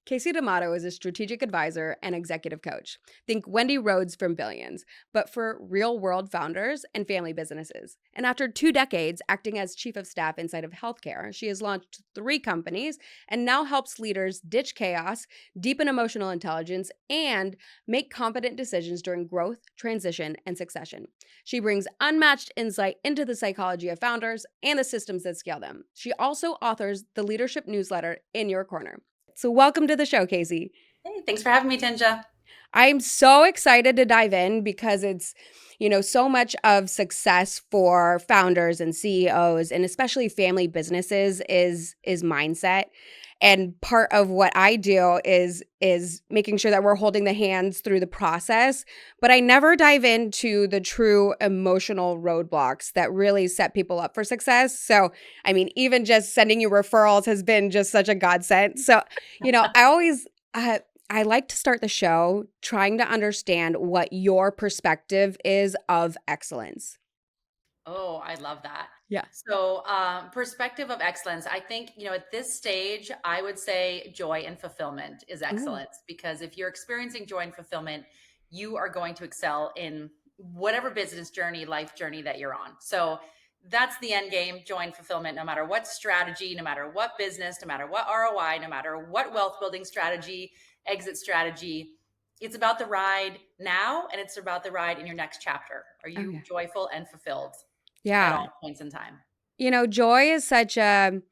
Kasey D'Amato is a strategic advisor and executive coach. Think Wendy Rhoades from Billions, but for real world founders and family businesses. And after 2 decades acting as chief of staff inside of healthcare, she has launched 3 companies and now helps leaders ditch chaos, deepen emotional intelligence, and make confident decisions during growth, transition, and succession. She brings unmatched insight into the psychology of founders and the systems that scale them. She also authors the leadership newsletter In Your Corner. So welcome to the show, Kasey. Hey, thanks for having me, Tinja. I'm so excited to dive in because it's, so much of success for founders and CEOs and especially family businesses is mindset. And part of what I do is making sure that we're holding the hands through the process, but I never dive into the true emotional roadblocks that really set people up for success. So, I mean, even just sending you referrals has been just such a godsend. So, I always I like to start the show trying to understand what your perspective is of excellence. Oh, I love that. Yeah. So, perspective of excellence. I think, at this stage, I would say joy and fulfillment is Ooh. excellence because if you're experiencing joy and fulfillment, you are going to excel in whatever business journey, life journey that you're on. So, that's the end game, joy and fulfillment, no matter what strategy, no matter what business, no matter what ROI, no matter what wealth building strategy, exit strategy. It's about the ride now and it's about the ride in your next chapter. Are Oh you yeah. joyful and fulfilled at Yeah. all points in time? Joy is such a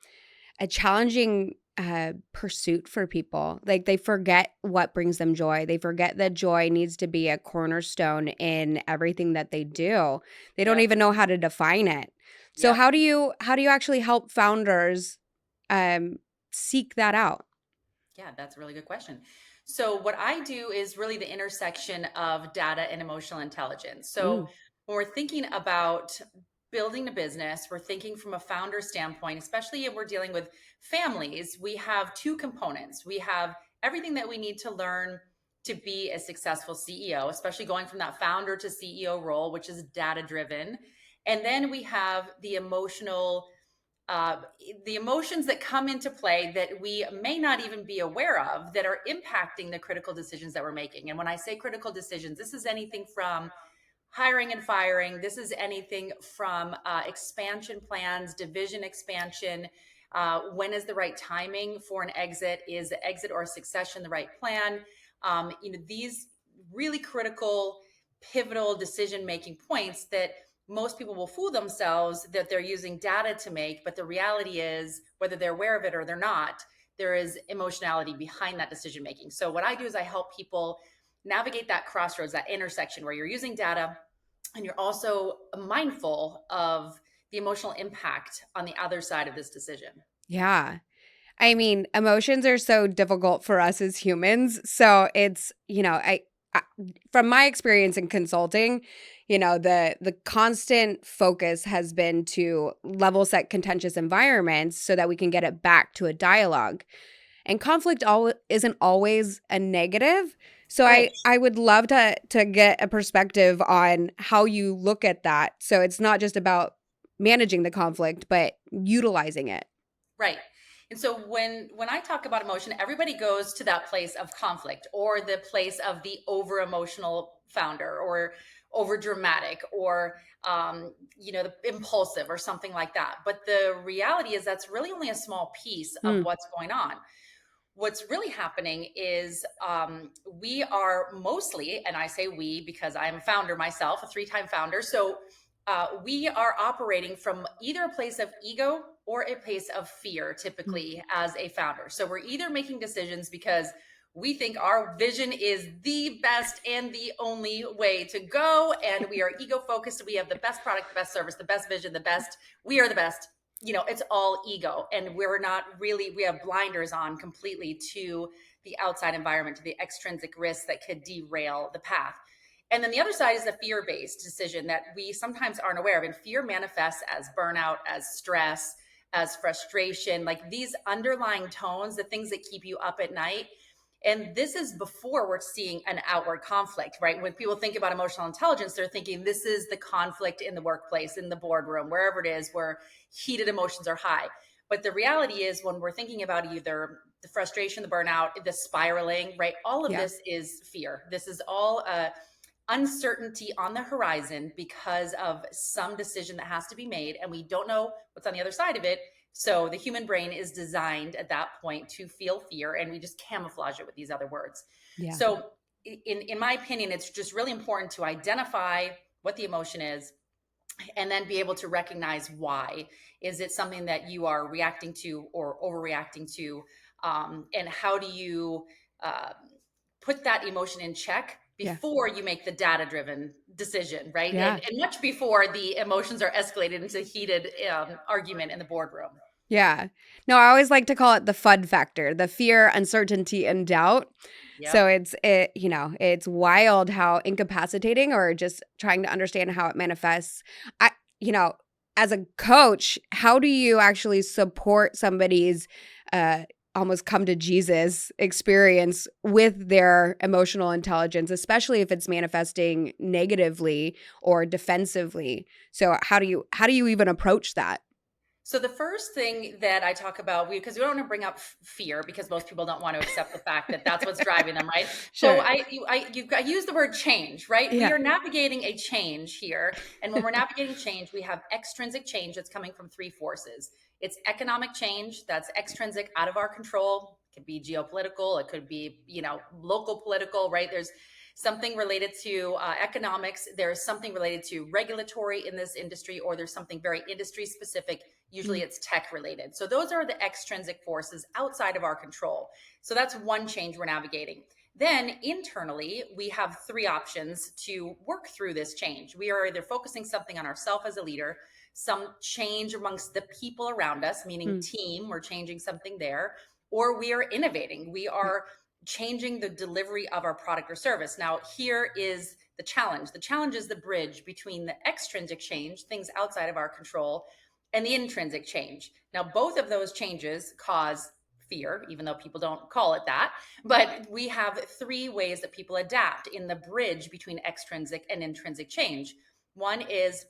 challenging pursuit for people. Like they forget what brings them joy. They forget that joy needs to be a cornerstone in everything that they do. They don't Yep. even know how to define it. So Yep. how do you actually help founders um, seek that out? Yeah, that's a really good question. So, what I do is really the intersection of data and emotional intelligence. So, Mm. when we're thinking about building a business, we're thinking from a founder standpoint, especially if we're dealing with families, we have 2 components. We have everything that we need to learn to be a successful CEO, especially going from that founder to CEO role, which is data driven. And then we have uh, the emotions that come into play that we may not even be aware of that are impacting the critical decisions that we're making. And when I say critical decisions, this is anything from hiring and firing, this is anything from expansion plans, division expansion. When is the right timing for an exit? Is the exit or succession the right plan? These really critical, pivotal decision making points that most people will fool themselves that they're using data to make, but the reality is, whether they're aware of it or they're not, there is emotionality behind that decision making. So, what I do is I help people navigate that crossroads, that intersection where you're using data and you're also mindful of the emotional impact on the other side of this decision. Yeah. I mean, emotions are so difficult for us as humans. So it's, I from my experience in consulting, the constant focus has been to level set contentious environments so that we can get it back to a dialogue. And conflict isn't always a negative. So Right. I would love to get a perspective on how you look at that. So it's not just about managing the conflict, but utilizing it. Right. And so when I talk about emotion, everybody goes to that place of conflict or the place of the over emotional founder or over dramatic or the impulsive or something like that. But the reality is that's really only a small piece of Mm. what's going on. What's really happening is we are mostly, and I say we because I'm a founder myself, a 3-time founder. So we are operating from either a place of ego or a place of fear, Mm. typically as a founder. So we're either making decisions because we think our vision is the best and the only way to go. And we are ego focused. We have the best product, the best service, the best vision, we are the best. It's all ego. And we're not really, we have blinders on completely to the outside environment, to the extrinsic risks that could derail the path. And then the other side is the fear based decision that we sometimes aren't aware of. And fear manifests as burnout, as stress, as frustration, like these underlying tones, the things that keep you up at night. And this is before we're seeing an outward conflict, right? When people think about emotional intelligence, they're thinking this is the conflict in the workplace, in the boardroom, wherever it is, where heated emotions are high. But the reality is, when we're thinking about either the frustration, the burnout, the spiraling, right? All of Yeah. this is fear. This is all uncertainty on the horizon because of some decision that has to be made, and we don't know what's on the other side of it. So the human brain is designed at that point to feel fear, and we just camouflage it with these other words. Yeah. So in my opinion, it's just really important to identify what the emotion is, and then be able to recognize why. Is it something that you are reacting to or overreacting to? And how do you uh, put that emotion in check Yeah. before you make the data driven decision, right? Yeah. And much before the emotions are escalated into heated argument in the boardroom. Yeah. No, I always like to call it the FUD factor, the fear, uncertainty, and doubt. So Yep. it's wild how incapacitating, or just trying to understand how it manifests. I, you know, as a coach, how do you actually support somebody's uh almost come to Jesus experience with their emotional intelligence, especially if it's manifesting negatively or defensively? So how do you even approach that? So the first thing that I talk about, because we don't want to bring up fear, because most people don't want to accept the fact that that's what's driving them, right? So Sure. I use the word change, right? We Yeah. are navigating a change here, and when we're navigating change, we have extrinsic change that's coming from three forces. It's economic change that's extrinsic, out of our control. It could be geopolitical, it could be local political, right? There's something related to economics. There's something related to regulatory in this industry, or there's something very industry specific. Usually Mm, it's tech related. So those are the extrinsic forces outside of our control. So that's one change we're navigating. Then internally, we have three options to work through this change. We are either focusing something on ourselves as a leader, some change amongst the people around us, meaning mm, team, we're changing something there, or we are innovating. We yeah. are changing the delivery of our product or service. Now, here is the challenge. The challenge is the bridge between the extrinsic change, things outside of our control, and the intrinsic change. Now, both of those changes cause fear, even though people don't call it that. But we have three ways that people adapt in the bridge between extrinsic and intrinsic change. One is,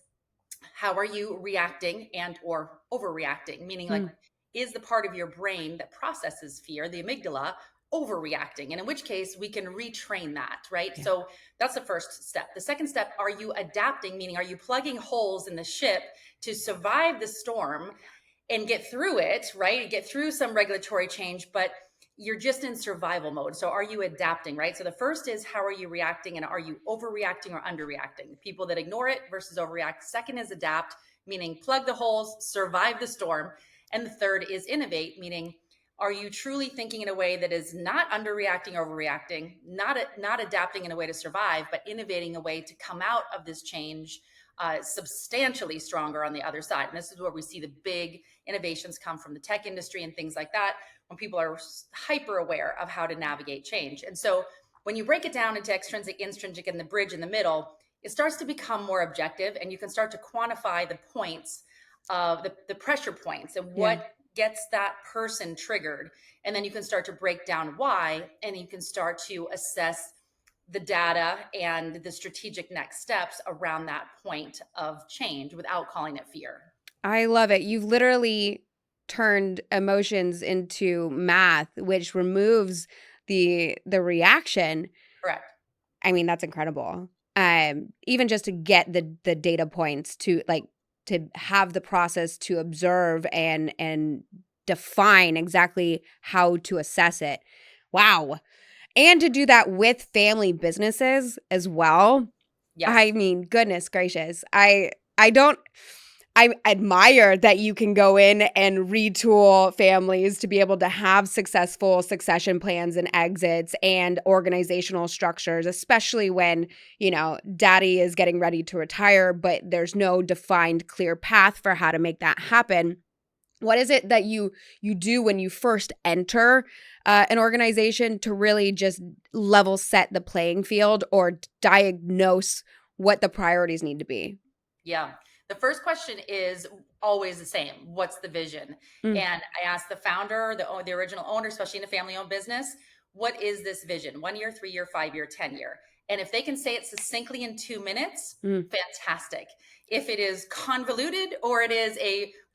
how are you reacting and or overreacting? Meaning, like, Mm, is the part of your brain that processes fear, the amygdala, overreacting? And in which case we can retrain that, right? yeah. So that's the first step. The second step, are you adapting? Meaning, are you plugging holes in the ship to survive the storm and get through it, right? Get through some regulatory change, but you're just in survival mode. So are you adapting, right? So the first is, how are you reacting, and are you overreacting or underreacting? People that ignore it versus overreact. Second is adapt, meaning plug the holes, survive the storm. And the third is innovate, meaning, are you truly thinking in a way that is not underreacting, overreacting, not adapting in a way to survive, but innovating a way to come out of this change substantially stronger on the other side? And this is where we see the big innovations come from the tech industry and things like that, when people are hyper aware of how to navigate change. And so when you break it down into extrinsic, intrinsic, and the bridge in the middle, it starts to become more objective, and you can start to quantify the points of the pressure points and Yeah. what gets that person triggered. And then you can start to break down why, and you can start to assess the data and the strategic next steps around that point of change without calling it fear. I love it. You've literally turned emotions into math, which removes the reaction. Correct. I mean, that's incredible. Even just to get the data points, to have the process to observe and define exactly how to assess it. Wow. And to do that with family businesses as well. I Yes. mean, goodness gracious. I don't I admire that you can go in and retool families to be able to have successful succession plans and exits and organizational structures, especially when, daddy is getting ready to retire, but there's no defined clear path for how to make that happen. What is it that you do when you first enter an organization to really just level set the playing field, or diagnose what the priorities need to be? Yeah. The first question is always the same. What's the vision? Mm, And I asked the founder, the original owner, especially in a family owned business, what is this vision? 1 year, 3 year, 5 year, 10 year? And if they can say it succinctly in 2 minutes, Mm. fantastic. If it is convoluted, or it is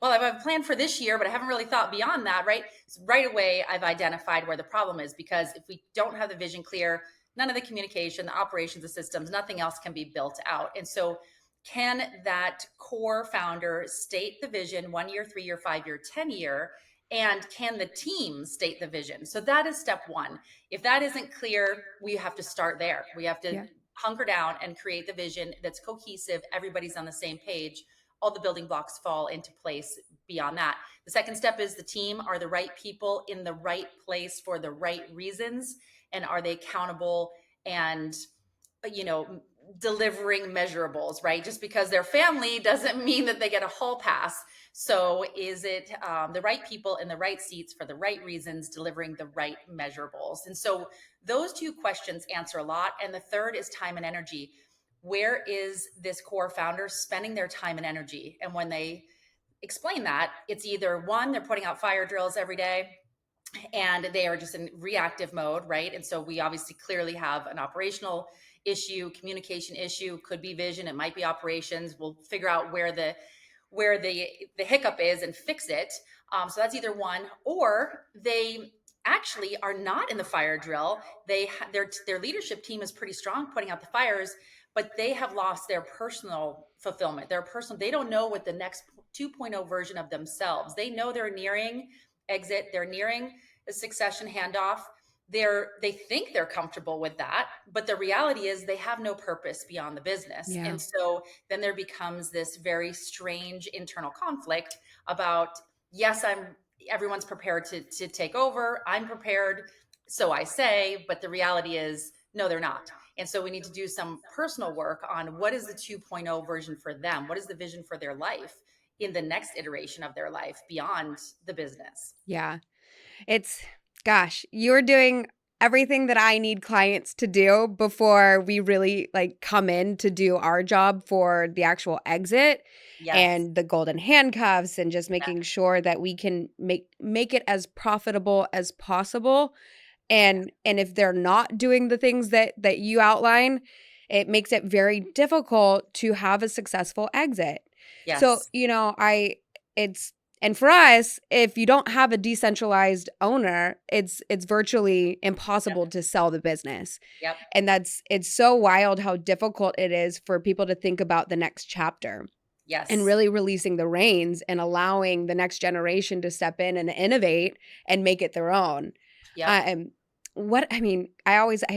well, I have a plan for this year, but I haven't really thought beyond that, right? So right away, I've identified where the problem is, because if we don't have the vision clear, none of the communication, the operations, the systems, nothing else can be built out. And so, can that core founder state the vision 1 year, 3 year, 5 year, 10 year? And can the team state the vision? So that is step one. If that isn't clear, we have to start there. We have to Yeah. hunker down and create the vision that's cohesive. Everybody's on the same page. All the building blocks fall into place beyond that. The second step is the team. Are the right people in the right place for the right reasons? And are they accountable and, you know, delivering measurables, right? Just because they're family doesn't mean that they get a hall pass. So is it the right people in the right seats for the right reasons, delivering the right measurables? And so those two questions answer a lot. And the third is time and energy. Where is this core founder spending their time and energy? And when they explain that, it's either one, they're putting out fire drills every day and they are just in reactive mode, right? And so we obviously clearly have an operational issue, communication issue, could be vision, it might be operations. We'll figure out where the hiccup is and fix it. So that's either one, or they actually are not in the fire drill. Their leadership team is pretty strong putting out the fires, but they have lost their personal fulfillment. They don't know what the next 2.0 version of themselves. They know they're nearing exit, they're nearing a succession handoff. They think they're comfortable with that, but the reality is they have no purpose beyond the business. Yeah. And so then there becomes this very strange internal conflict about, yes, everyone's prepared to take over, I'm prepared, so I say, but the reality is no, they're not. And so we need to do some personal work on what is the 2.0 version for them, what is the vision for their life in the next iteration of their life beyond the business. Yeah. It's, gosh, you're doing everything that I need clients to do before we really like come in to do our job for the actual exit Yes. and the golden handcuffs and just making sure that we can make it as profitable as possible. And if they're not doing the things that you outline, it makes it very difficult to have a successful exit. So, Yes. it's and for us, if you don't have a decentralized owner, it's virtually Yep. impossible to sell the business. Yep. And it's so wild how difficult it is for people to think about the next chapter and Yes. really releasing the reins and allowing the next generation to step in and innovate and make it their own. Yep. Um, I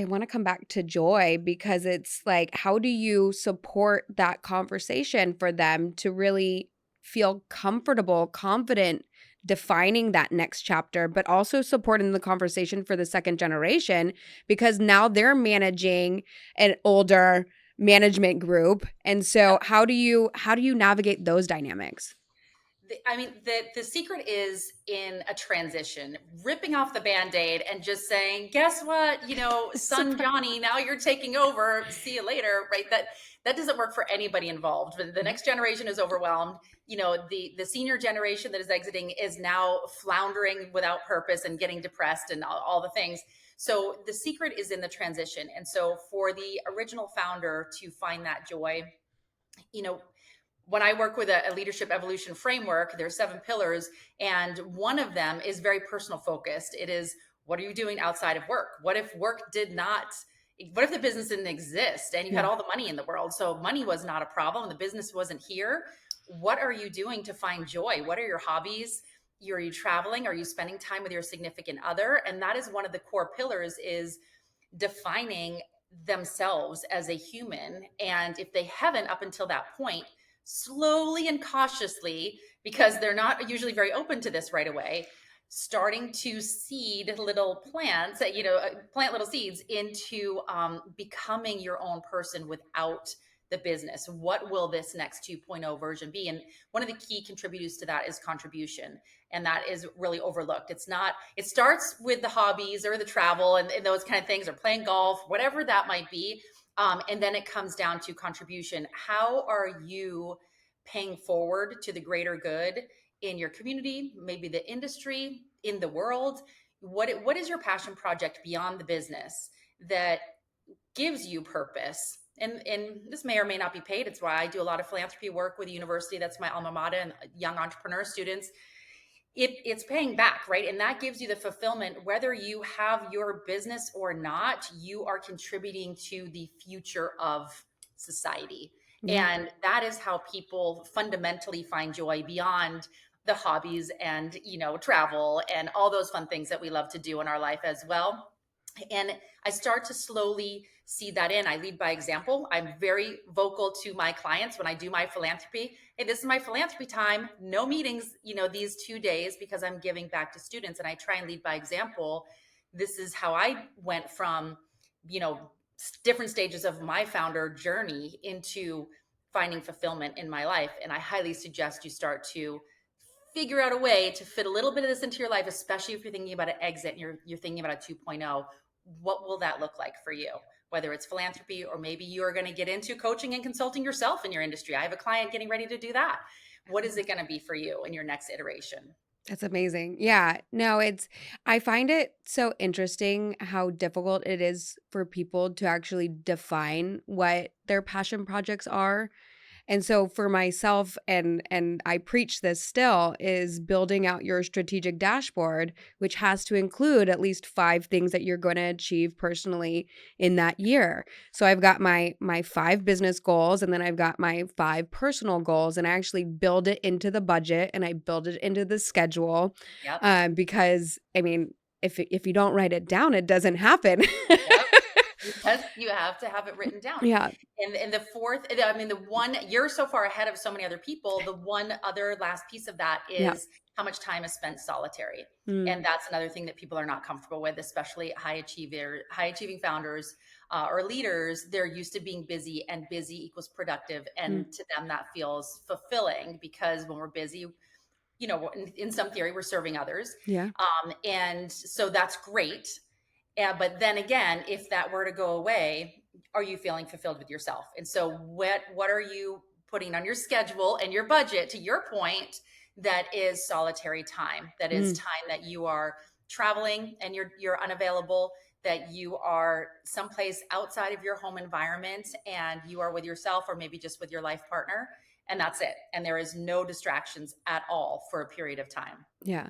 want to come back to joy because it's like, how do you support that conversation for them to really feel comfortable, confident defining that next chapter, but also supporting the conversation for the second generation because now they're managing an older management group. And so how do you navigate those dynamics? The secret is in a transition, ripping off the band-aid and just saying, guess what, son Surprise. Johnny, now you're taking over, see you later, right? That doesn't work for anybody involved. The next generation is overwhelmed. The senior generation that is exiting is now floundering without purpose and getting depressed and all the things. So the secret is in the transition. And so for the original founder to find that joy, you know when I work with a leadership evolution framework, there's 7 pillars, and one of them is very personal focused. It is, what are you doing outside of work? What if the business didn't exist and you had Yeah. all the money in the world? So money was not a problem. The business wasn't here. What are you doing to find joy? What are your hobbies? Are you traveling? Are you spending time with your significant other? And that is one of the core pillars, is defining themselves as a human. And if they haven't up until that point, slowly and cautiously, because they're not usually very open to this right away, starting to seed little plants, plant little seeds into becoming your own person without the business. What will this next 2.0 version be? And one of the key contributors to that is contribution. And that is really overlooked. It starts with the hobbies or the travel and those kind of things, or playing golf, whatever that might be. And then it comes down to contribution. How are you paying forward to the greater good in your community, maybe the industry, in the world? What is your passion project beyond the business that gives you purpose. And this may or may not be paid. It's why I do a lot of philanthropy work with a university that's my alma mater and young entrepreneur students. It's paying back, right? And that gives you the fulfillment. Whether you have your business or not, you are contributing to the future of society. Yeah. And that is how people fundamentally find joy beyond the hobbies and, travel and all those fun things that we love to do in our life as well. And I start to slowly see that in. I lead by example. I'm very vocal to my clients when I do my philanthropy. Hey, this is my philanthropy time. No meetings, these 2 days, because I'm giving back to students, and I try and lead by example. This is how I went from, different stages of my founder journey into finding fulfillment in my life. And I highly suggest you start to figure out a way to fit a little bit of this into your life, especially if you're thinking about an exit and you're thinking about a 2.0. What will that look like for you? Whether it's philanthropy, or maybe you're going to get into coaching and consulting yourself in your industry. I have a client getting ready to do that. What is it going to be for you in your next iteration? That's amazing. Yeah. No, I find it so interesting how difficult it is for people to actually define what their passion projects are. And so for myself, and I preach this still, is building out your strategic dashboard, which has to include at least 5 things that you're going to achieve personally in that year. So I've got my 5 business goals, and then I've got my 5 personal goals, and I actually build it into the budget and I build it into the schedule, Yep. because I mean, if you don't write it down, it doesn't happen. Yep. Because you have to have it written down. Yeah. And the fourth, I mean, the one, you're so far ahead of so many other people. The one other last piece of that Yeah. is how much time is spent solitary. Mm. And that's another thing that people are not comfortable with, especially high achieving founders or leaders. They're used to being busy, and busy equals productive. Mm. And to them, that feels fulfilling, because when we're busy, in some theory, we're serving others. Yeah. And so that's great. Yeah, but then again, if that were to go away, are you feeling fulfilled with yourself? And so what are you putting on your schedule and your budget, to your point, that is solitary time, that is Mm. time that you are traveling and you're unavailable, that you are someplace outside of your home environment and you are with yourself, or maybe just with your life partner, and that's it. And there is no distractions at all for a period of time. Yeah.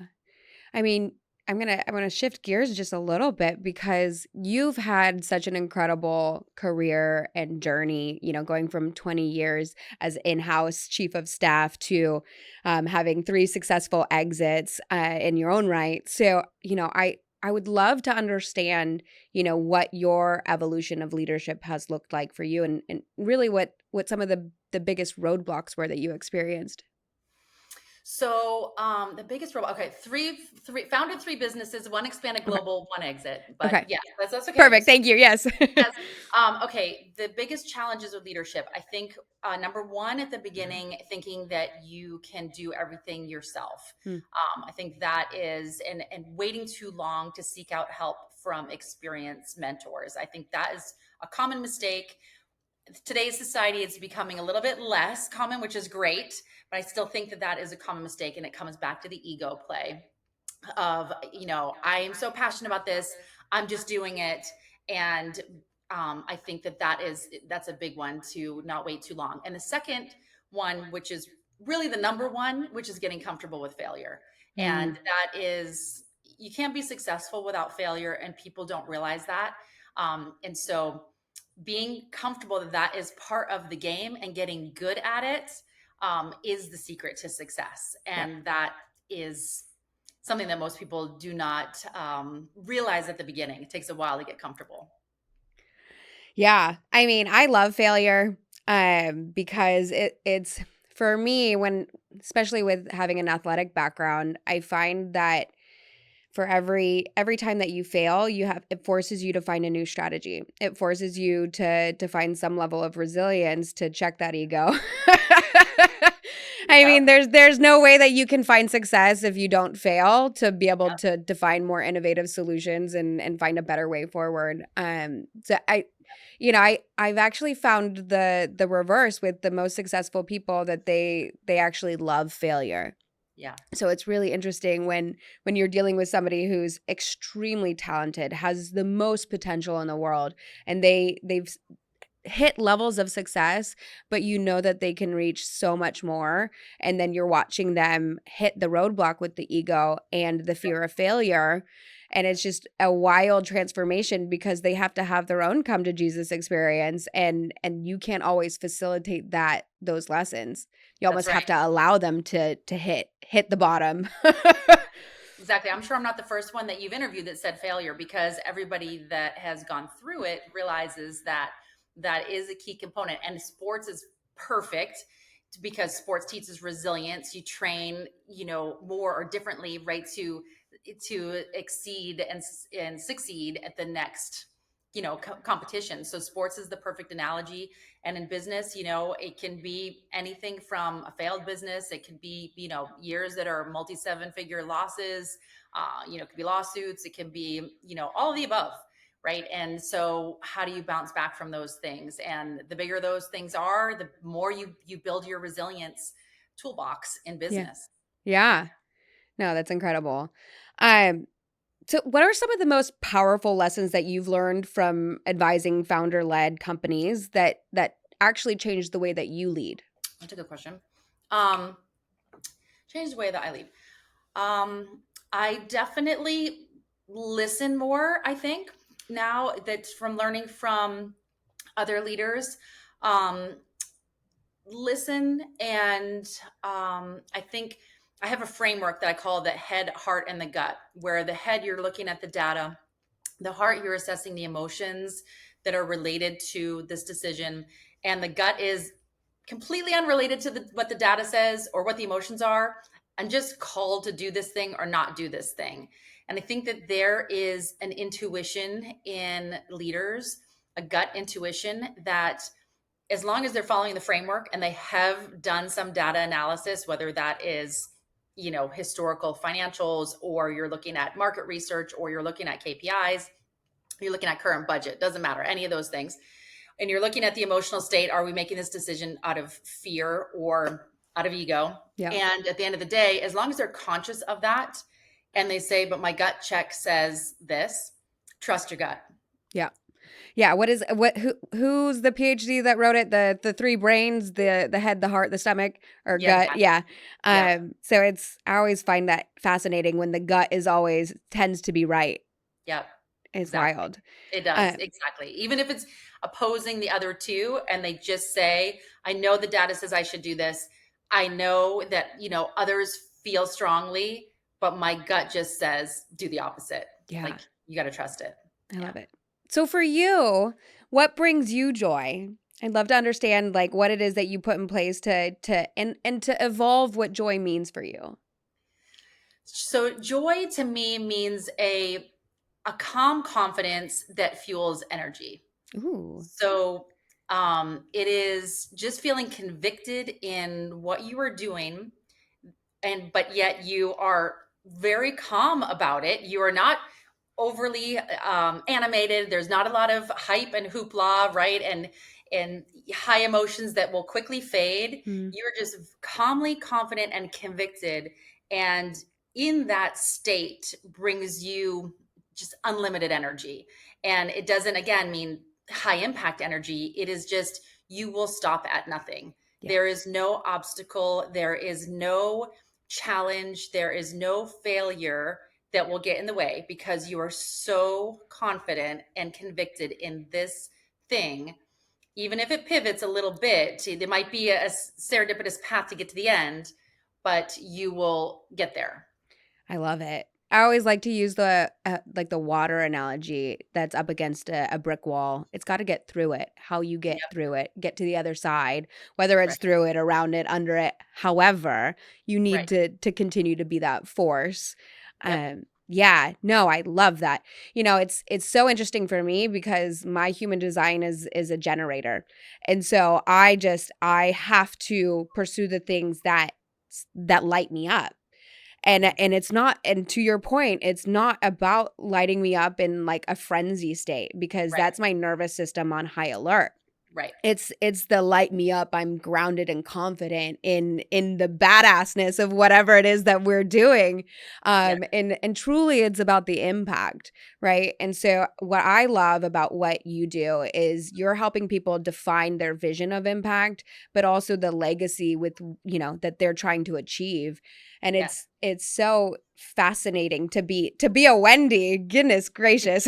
I mean, I'm gonna shift gears just a little bit, because you've had such an incredible career and journey, going from 20 years as in-house chief of staff to having 3 successful exits in your own right. So, I would love to understand, what your evolution of leadership has looked like for you, and really what some of the biggest roadblocks were that you experienced. So the biggest role, okay, three founded 3 businesses, one expanded Okay. global, one exit. But Okay. yeah, that's okay. Perfect. Thank you. Yes. Yes. Okay. The biggest challenges with leadership, I think, number one, at the beginning, thinking that you can do everything yourself. Mm. I think that is, and waiting too long to seek out help from experienced mentors. I think that is a common mistake. Today's society, it's becoming a little bit less common, which is great, but I still think that that is a common mistake, and it comes back to the ego play of, I am so passionate about this, I'm just doing it. And I think that's a big one, to not wait too long. And the second one, which is really the number one, which is getting comfortable with failure. And Mm. that is, you can't be successful without failure, and people don't realize that. And so being comfortable that that is part of the game and getting good at it is the secret to success. Yeah. And that is something that most people do not realize at the beginning. It takes a while to get comfortable. Yeah. I mean, I love failure, because it's for me, when especially with having an athletic background, I find that for every time that you fail, it forces you to find a new strategy. It forces you to find some level of resilience to check that ego. I Yep. mean, there's no way that you can find success if you don't fail to be able Yep. to find more innovative solutions and find a better way forward. So I've actually found the reverse with the most successful people, that they actually love failure. Yeah. So it's really interesting when you're dealing with somebody who's extremely talented, has the most potential in the world, and they've hit levels of success, but you know that they can reach so much more. And then you're watching them hit the roadblock with the ego and the fear of failure. And it's just a wild transformation because they have to have their own come to Jesus experience. And you can't always facilitate those lessons. You That's almost have right. to allow them to hit the bottom. Exactly. I'm sure I'm not the first one that you've interviewed that said failure, because everybody that has gone through it realizes that that is a key component. And sports is perfect because sports teaches resilience. You train, more or differently, right? To exceed and succeed at the next, competition. So sports is the perfect analogy. And in business, it can be anything from a failed business. It can be, years that are multi seven figure losses. It could be lawsuits. It can be, all of the above. Right. And so how do you bounce back from those things? And the bigger those things are, the more you build your resilience toolbox in Yeah. business. Yeah. No, that's incredible. Um, So, what are some of the most powerful lessons that you've learned from advising founder-led companies that actually changed the way that you lead? That's a good question. Um, Change the way that I lead. I definitely listen more, I think, now that's from learning from other leaders. Um, Listen, and I think I have a framework that I call the head, heart, and the gut, where the head, you're looking at the data, the heart, you're assessing the emotions that are related to this decision, and the gut is completely unrelated to what the data says or what the emotions are. I'm just called to do this thing or not do this thing. And I think that there is an intuition in leaders, a gut intuition, that as long as they're following the framework and they have done some data analysis, whether that is, historical financials, or you're looking at market research, or you're looking at KPIs, you're looking at current budget, doesn't matter, any of those things. And you're looking at the emotional state. Are we making this decision out of fear or out of ego? Yeah. And at the end of the day, as long as they're conscious of that and they say, but my gut check says this, trust your gut. Yeah. Yeah, who's the PhD that wrote it? The three brains, the head, the heart, the stomach or Yeah, gut. exactly. Yeah. Yep. So I always find that fascinating when the gut is always tends to be right. Yep. It's Exactly. wild. It does. Um, Exactly. Even if it's opposing the other two and they just say, I know the data says I should do this. I know that, others feel strongly, but my gut just says do the opposite. yeah, Like, you got to trust it. I Yeah. love it. So for you, what brings you joy? I'd love to understand like what it is that you put in place and to evolve what joy means for you. So joy to me means a calm confidence that fuels energy. Ooh. So it is just feeling convicted in what you are doing, and but yet you are very calm about it. You are not overly animated. There's not a lot of hype and hoopla, right? And high emotions that will quickly fade. Mm, You're just calmly confident and convicted, and in that state brings you just unlimited energy. And it doesn't again mean high impact energy. It is just you will stop at nothing. yeah. There is no obstacle, there is no challenge, there is no failure that will get in the way, because you are so confident and convicted in this thing. Even if it pivots a little bit, there might be a serendipitous path to get to the end, but you will get there. I love it. I always like to use the like the water analogy that's up against a brick wall. It's got to get through it. How you get Yep. through it, get to the other side, whether it's Right. through it, around it, under it. However, you need Right. to continue to be that force. Yep. Yeah, no, I love that. It's so interesting for me because my human design is a generator, and so I have to pursue the things that light me up. Mhm. And it's not, and to your point, it's not about lighting me up in like a frenzy state because Right. that's my nervous system on high alert. Right. It's the light me up. I'm grounded and confident in the badassness of whatever it is that we're doing. Yeah. And truly it's about the impact, right? And so what I love about what you do is you're helping people define their vision of impact, but also the legacy with, that they're trying to achieve. And Yes. it's so fascinating to be a Wendy. Goodness gracious.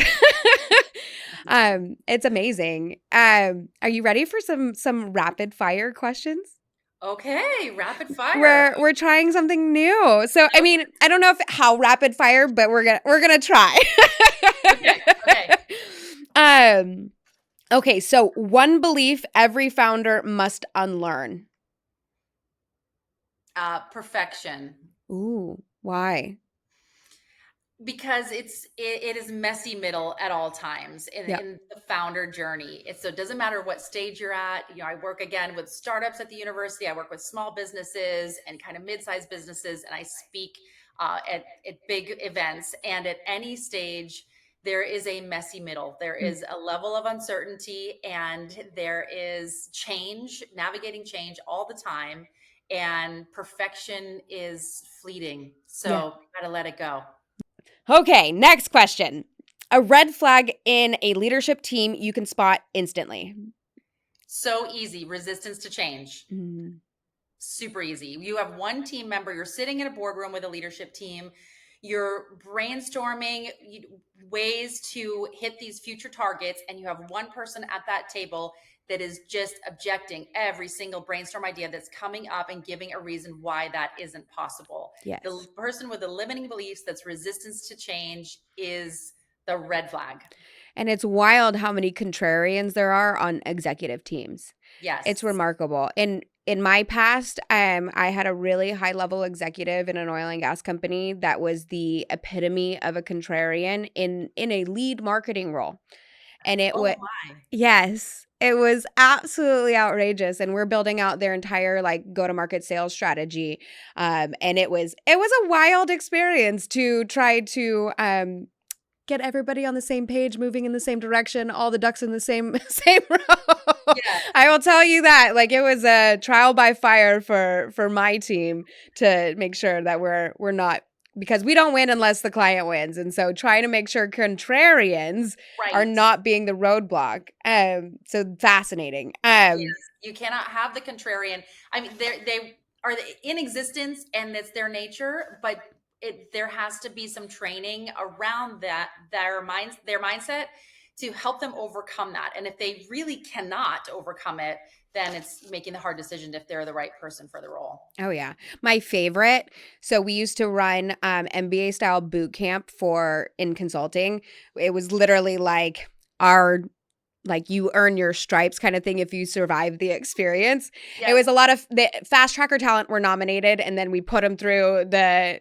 It's amazing. Are you ready for some rapid fire questions? Okay. Rapid fire. We're trying something new. So I mean, I don't know if how rapid fire, but we're gonna try. Okay. Okay. um okay, so one belief every founder must unlearn. Perfection. Ooh, why? Because it is messy middle at all times Yeah. in the founder journey. So it doesn't matter what stage you're at. I work again with startups at the university. I work with small businesses and kind of mid-sized businesses, and I speak at big events. And at any stage, there is a messy middle. There Mm, is a level of uncertainty, and there is change, navigating change all the time. And perfection is fleeting. yeah. So gotta let it go. Okay, next question. A red flag in a leadership team you can spot instantly. So easy. Resistance to change. Mm, Super easy. You have one team member, you're sitting in a boardroom with a leadership team, you're brainstorming ways to hit these future targets, and you have one person at that table that is just objecting every single brainstorm idea that's coming up and giving a reason why that isn't possible. The yes. person with the limiting beliefs that's resistance to change is the red flag. And it's wild how many contrarians there are on executive teams. It's Yes. remarkable. In my past, I had a really high level executive in an oil and gas company that was the epitome of a contrarian in a lead marketing role. And it Oh was my. yes, it was absolutely outrageous. And we're building out their entire like go to market sales strategy. And it was a wild experience to try to get everybody on the same page, moving in the same direction, all the ducks in the same same row. Yes. I will tell you that. Like it was a trial by fire for my team to make sure that we're not because we don't win unless the client wins. And so trying to make sure contrarians are Right. not being the roadblock. So fascinating. Yes, you cannot have the contrarian. I mean, they are in existence, and it's their nature. But there has to be some training around their mindset to help them overcome that. And if they really cannot overcome it, then it's making the hard decision if they're the right person for the role. Oh yeah. My favorite. So we used to run MBA style boot camp for in consulting. It was literally like our like you earn your stripes kind of thing if you survive the experience. It Yes, was a lot of the fast tracker talent were nominated and then we put them through the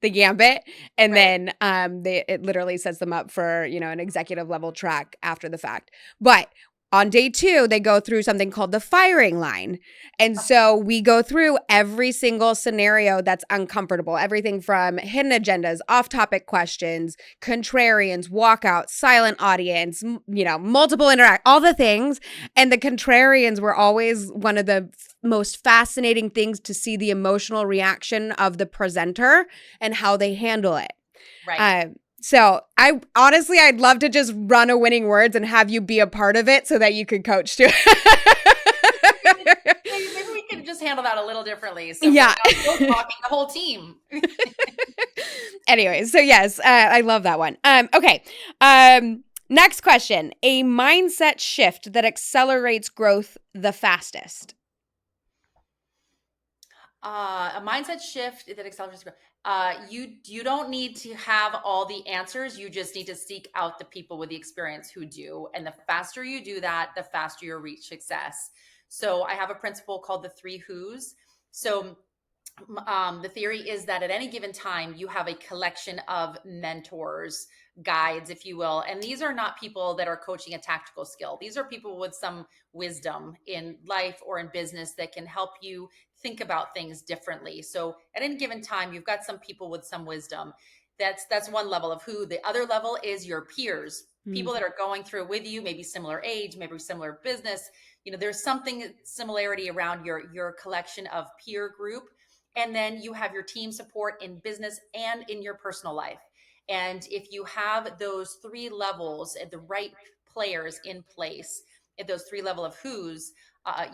gambit and right. then it literally sets them up for, an executive level track after the fact. But on day 2, they go through something called the firing line. And so we go through every single scenario that's uncomfortable, everything from hidden agendas, off topic questions, contrarians, walkouts, silent audience, multiple interact, all the things. And the contrarians were always one of the most fascinating things to see the emotional reaction of the presenter and how they handle it. Right. So I'd love to just run a winning words and have you be a part of it so that you could coach too. Maybe we can just handle that a little differently. So Yeah. we're not talking the whole team. Anyways, so yes, I love that one. Okay. Next question. A mindset shift that accelerates growth the fastest. A mindset shift that accelerates growth. You don't need to have all the answers. You just need to seek out the people with the experience who do. And the faster you do that, the faster you reach success. So I have a principle called the 3 who's. So the theory is that at any given time, you have a collection of mentors, guides, if you will. And these are not people that are coaching a tactical skill. These are people with some wisdom in life or in business that can help you think about things differently. So at any given time, you've got some people with some wisdom. That's one level of who. The other level is your peers, Mm, people that are going through with you, maybe similar age, maybe similar business. There's something similarity around your collection of peer group. And then you have your team support in business and in your personal life. And if you have those three levels and the right players in place at those three level of who's,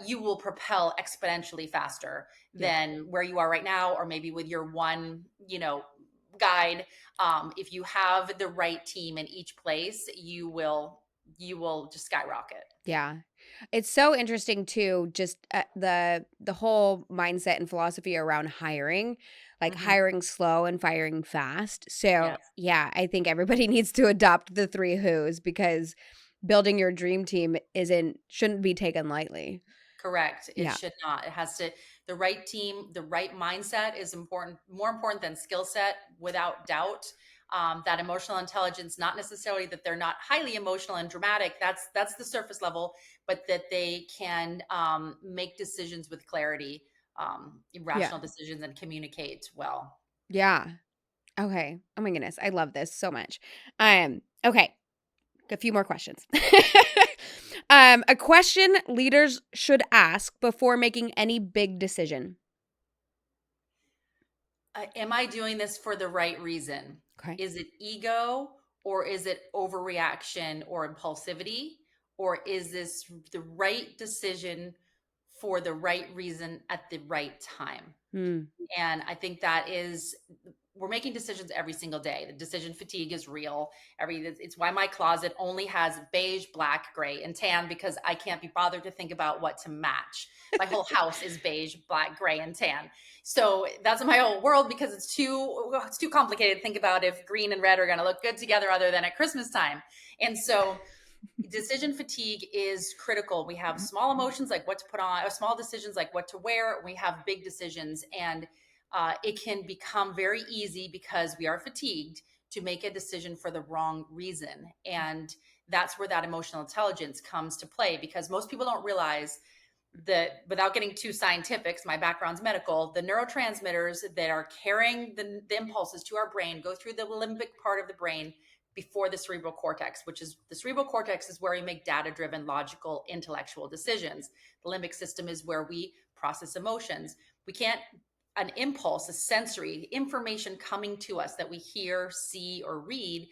you will propel exponentially faster yeah. than where you are right now, or maybe with your one, guide. If you have the right team in each place, you will just skyrocket. Yeah. It's so interesting too, just the whole mindset and philosophy around hiring, like Hmm. hiring slow and firing fast. So, Yes. yeah, I think everybody needs to adopt the three who's because building your dream team shouldn't be taken lightly. Correct. It Yeah. should not. It has to, the right team, the right mindset is important, more important than skill set, without doubt. That emotional intelligence, not necessarily that they're not highly emotional and dramatic. That's the surface level, but that they can make decisions with clarity, Yeah. rational decisions, and communicate well. Yeah. Okay. Oh my goodness. I love this so much. Okay. A few more questions. A question leaders should ask before making any big decision. Am I doing this for the right reason? Okay. Is it ego, or is it overreaction or impulsivity? Or is this the right decision for the right reason at the right time? Hmm. And I think that is, we're making decisions every single day. The decision fatigue is real. It's why my closet only has beige, black, gray, and tan, because I can't be bothered to think about what to match. My whole house is beige, black, gray, and tan. So that's my whole world, because it's too complicated to think about if green and red are going to look good together other than at Christmas time. And so decision fatigue is critical. We have small emotions like what to put on, or small decisions like what to wear. We have big decisions, and it can become very easy, because we are fatigued, to make a decision for the wrong reason. And that's where that emotional intelligence comes to play, because most people don't realize that, without getting too scientific, my background's medical, the neurotransmitters that are carrying the impulses to our brain go through the limbic part of the brain before the cerebral cortex, which is, the cerebral cortex is where we make data driven, logical, intellectual decisions. The limbic system is where we process emotions. We can't, an impulse, a sensory information coming to us that we hear, see, or read,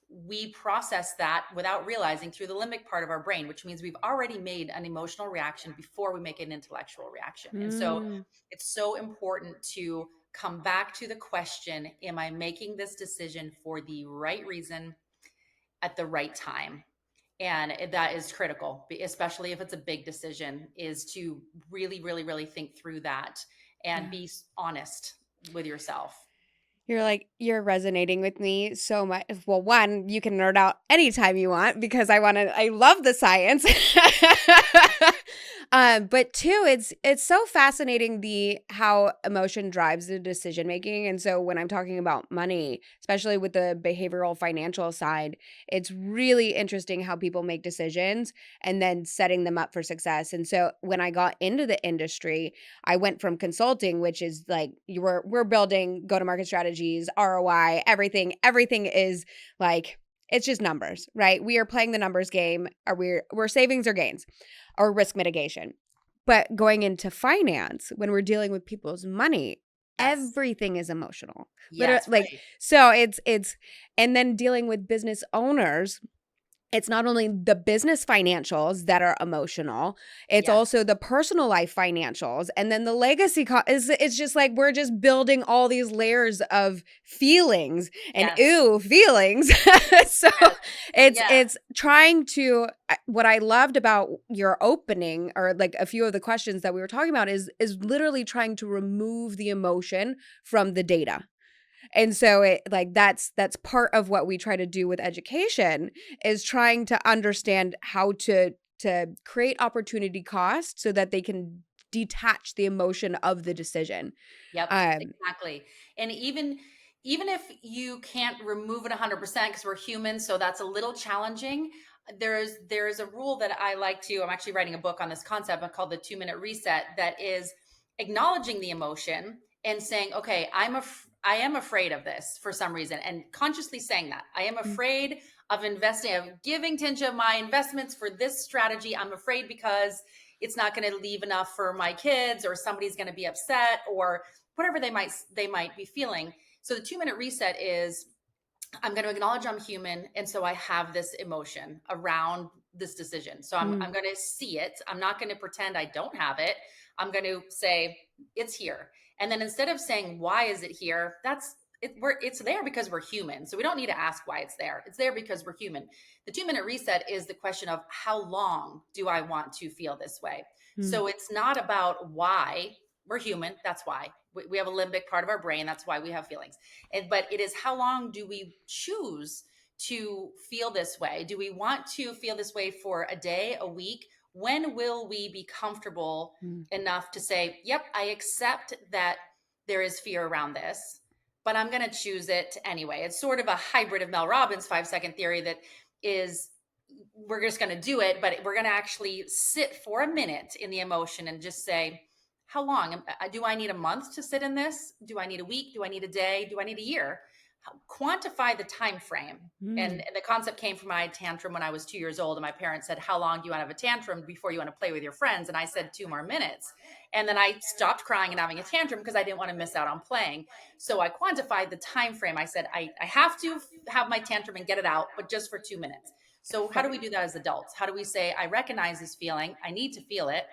we process that without realizing through the limbic part of our brain, which means we've already made an emotional reaction before we make an intellectual reaction. And so Mm. it's so important to come back to the question, am I making this decision for the right reason at the right time? And that is critical, especially if it's a big decision, is to really, really, really think through that and Yeah. be honest with yourself. You're resonating with me so much. Well, one, you can nerd out anytime you want because I love the science. But two, it's so fascinating how emotion drives the decision making. And so when I'm talking about money, especially with the behavioral financial side, it's really interesting how people make decisions and then setting them up for success. And so when I got into the industry, I went from consulting, which is like we're building go to market strategies, ROI, everything. Everything is like it's just numbers, right? We are playing the numbers game. We're savings or gains or risk mitigation. But going into finance, when we're dealing with people's money, Yes. everything is emotional. Literally, Yes. like Right. so it's and then dealing with business owners, it's not only the business financials that are emotional, it's Yes. also the personal life financials. And then the legacy is it's just like we're just building all these layers of feelings and Yes. ooh, feelings. So Yes. Yeah. it's trying to what I loved about your opening or like a few of the questions that we were talking about is literally trying to remove the emotion from the data. And so it like that's part of what we try to do with education is trying to understand how to create opportunity cost so that they can detach the emotion of the decision. Yep, Um exactly. And even if you can't remove it 100%, because we're human, so that's a little challenging. There's a rule that I like to. I'm actually writing a book on this concept called the 2-minute reset. That is acknowledging the emotion and saying, okay, I am afraid of this for some reason, and consciously saying that I am Mm, afraid of investing, of giving Tinja my investments for this strategy. I'm afraid because it's not going to leave enough for my kids, or somebody's going to be upset, or whatever they might be feeling. So the 2 minute reset is, I'm going to acknowledge I'm human. And so I have this emotion around this decision. So I'm mm, going to see it. I'm not going to pretend I don't have it. I'm going to say, it's here. And then instead of saying, why is it here? It's there because we're human. So we don't need to ask why it's there. It's there because we're human. The 2 minute reset is the question of, how long do I want to feel this way? mm, So it's not about why. We're human. That's why we have a limbic part of our brain. That's why we have feelings. But it is, how long do we choose to feel this way? Do we want to feel this way for a day, a week? When will we be comfortable mm. enough to say, yep, I accept that there is fear around this, but I'm going to choose it anyway? It's sort of a hybrid of Mel Robbins' 5 second theory that is, we're just going to do it, but we're going to actually sit for a minute in the emotion and just say, how long do I need? A month to sit in this? Do I need a week? Do I need a day? Do I need a year? Quantify the time frame. And Mm. the concept came from my tantrum when I was 2 years old, and my parents said, how long do you want to have a tantrum before you want to play with your friends? And I said 2 more minutes. And then I stopped crying and having a tantrum because I didn't want to miss out on playing. So I quantified the time frame. I said, I have to have my tantrum and get it out, but just for 2 minutes. So how do we do that as adults? How do we say, I recognize this feeling, I need to feel it,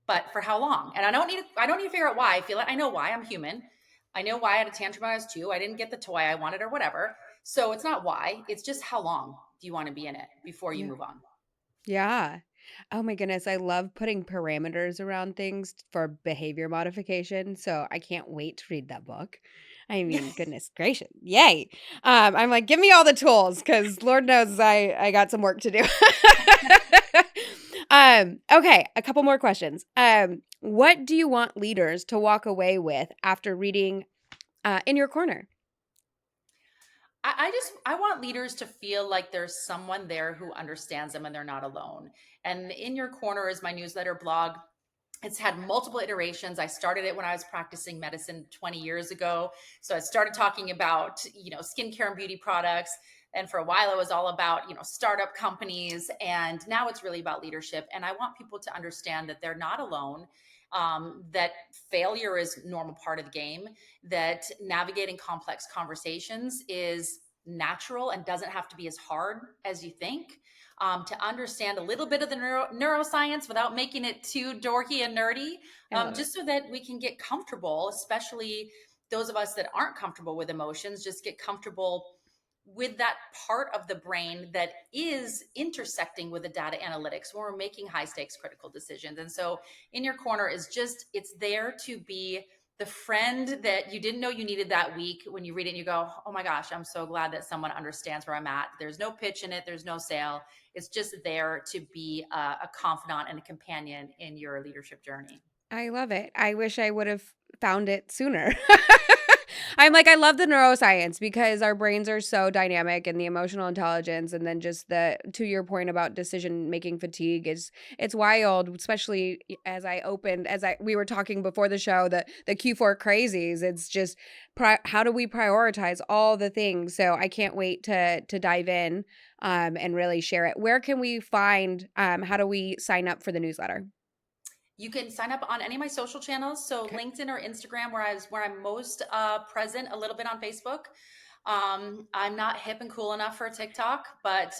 but for how long? And I don't need to figure out why I feel it. I know why. I'm human. I know why I had a tantrum when I was 2. I didn't get the toy I wanted or whatever. So it's not why. It's just, how long do you want to be in it before you Yeah. move on? Yeah. Oh my goodness, I love putting parameters around things for behavior modification, so I can't wait to read that book. I mean, goodness gracious, yay! I'm like, give me all the tools, because Lord knows I got some work to do. Okay, a couple more questions. What do you want leaders to walk away with after reading In Your Corner? I want leaders to feel like there's someone there who understands them and they're not alone. And In Your Corner is my newsletter blog. It's had multiple iterations. I started it when I was practicing medicine 20 years ago. So I started talking about, skincare and beauty products. And for a while it was all about, startup companies. And now it's really about leadership. And I want people to understand that they're not alone. That failure is a normal part of the game, that navigating complex conversations is natural and doesn't have to be as hard as you think. To understand a little bit of the neuroscience without making it too dorky and nerdy, I love it. just so that we can get comfortable, especially those of us that aren't comfortable with emotions, just get comfortable with that part of the brain that is intersecting with the data analytics when we're making high stakes critical decisions. And so In Your Corner is just, it's there to be the friend that you didn't know you needed that week. When you read it and you go, oh my gosh, I'm so glad that someone understands where I'm at. There's no pitch in it, there's no sale. It's just there to be a confidant and a companion in your leadership journey. I love it. I wish I would have found it sooner. I'm like, I love the neuroscience because our brains are so dynamic, and the emotional intelligence, and then just the to your point about decision making fatigue is it's wild, especially as we were talking before the show, the Q4 crazies. It's just how do we prioritize all the things? So I can't wait to dive in and really share it. Where can we find how do we sign up for the newsletter? You can sign up on any of my social channels. So Okay. LinkedIn or Instagram, where I'm most present, a little bit on Facebook. I'm not hip and cool enough for TikTok, but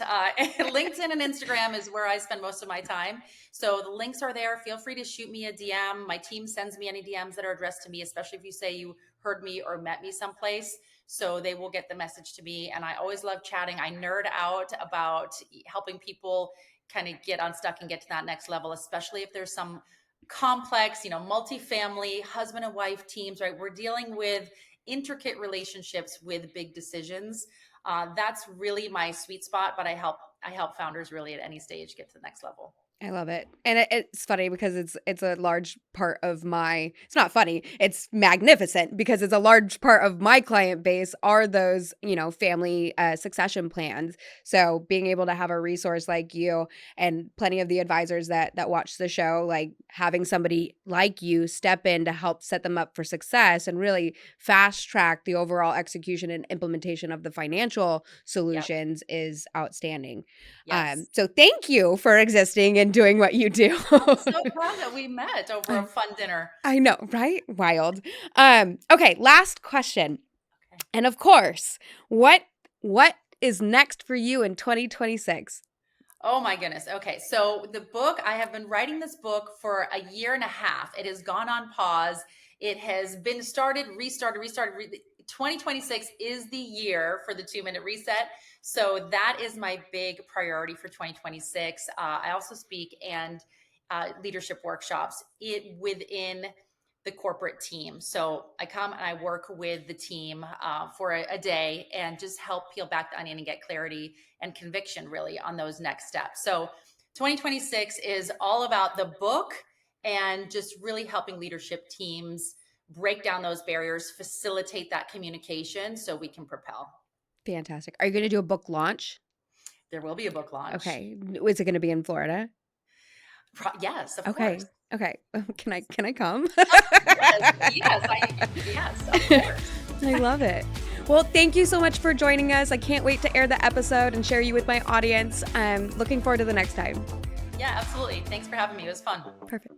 LinkedIn and Instagram is where I spend most of my time. So the links are there. Feel free to shoot me a DM. My team sends me any DMs that are addressed to me, especially if you say you heard me or met me someplace. So they will get the message to me. And I always love chatting. I nerd out about helping people kind of get unstuck and get to that next level, especially if there's some complex, multifamily husband and wife teams, right? We're dealing with intricate relationships with big decisions. That's really my sweet spot, but I help founders really at any stage get to the next level. I love it. And it's funny because it's a large part of my it's not funny, it's magnificent because it's a large part of my client base are those, family succession plans. So being able to have a resource like you and plenty of the advisors that watch the show, like having somebody like you step in to help set them up for success and really fast track the overall execution and implementation of the financial Yep. solutions is outstanding. Yes. So thank you for existing and doing what you do. I'm so glad that we met over a I fun dinner. I know, right? Wild. Okay, last question. Okay. And of course, what is next for you in 2026? Oh my goodness. Okay. So the book, I have been writing this book for a year and a half. It has gone on pause. It has been started, restarted, restarted. 2026 is the year for the 2-minute reset. So that is my big priority for 2026. I also speak and leadership workshops within the corporate team. So I come and I work with the team for a day and just help peel back the onion and get clarity and conviction really on those next steps. So 2026 is all about the book and just really helping leadership teams break down those barriers, facilitate that communication so we can propel. Fantastic. Are you going to do a book launch? There will be a book launch. Okay. Is it going to be in Florida? Yes, of Okay. course. Okay. Can I come? Yes, of course. I love it. Well, thank you so much for joining us. I can't wait to air the episode and share you with my audience. I'm looking forward to the next time. Yeah, absolutely. Thanks for having me. It was fun. Perfect.